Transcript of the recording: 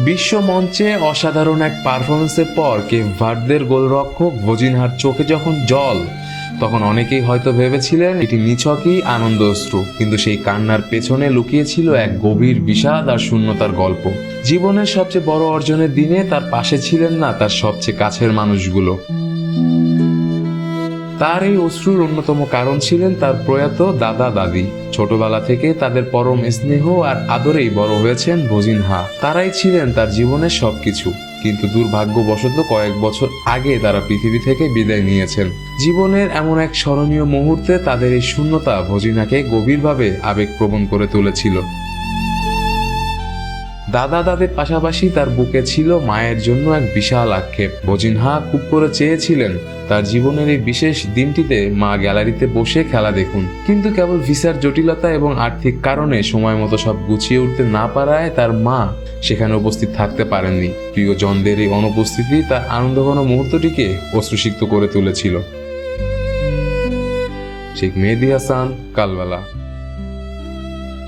বিশ্ব মঞ্চে অসাধারণ এক পারফরমেন্সের পর কেপ ভার্দের গোলরক্ষক ভজিনহার চোখে যখন জল, তখন অনেকেই হয়তো ভেবেছিলেন এটি নিছকই আনন্দ অশ্রু, কিন্তু সেই কান্নার পেছনে লুকিয়ে ছিল এক গভীর বিষাদ আর শূন্যতার গল্প। জীবনের সবচেয়ে বড় অর্জনের দিনে তার পাশে ছিলেন না তার সবচেয়ে কাছের মানুষগুলো। তার এই অশ্রুর অন্যতম কারণ ছিলেন তার প্রয়াত দাদা দাদি। ছোটবেলা থেকে তাদের পরম স্নেহ আর আদরেই বড় হয়েছেন ভজিনহা। তারাই ছিলেন তার জীবনের সবকিছু, কিন্তু দুর্ভাগ্যবশত কয়েক বছর আগে তারা পৃথিবী থেকে বিদায় নিয়েছেন। জীবনের এমন এক স্মরণীয় মুহূর্তে তাদের এই শূন্যতা ভজিনহাকে গভীরভাবে আবেগপ্রবণ করে তুলেছিল। দাদা দাদির পাশাপাশি তার বুকে ছিল মায়ের জন্য এক বিশাল আক্ষেপ। ভজিনহা খুব করে চেয়েছিলেন তার জীবনের এই বিশেষ দিনটিতে মা গ্যালারিতে বসে খেলা দেখুন, কিন্তু কেবল ভিসার জটিলতা এবং আর্থিক কারণে সময় মতো সব গুছিয়ে উঠতে না পারায় তার মা সেখানে উপস্থিত থাকতে পারেননি। প্রিয়জনদের এই অনুপস্থিতি তার আনন্দঘন মুহূর্তটিকে অশ্রুসিক্ত করে তুলেছিল। শেখ মেহেদী হাসান, কালবেলা।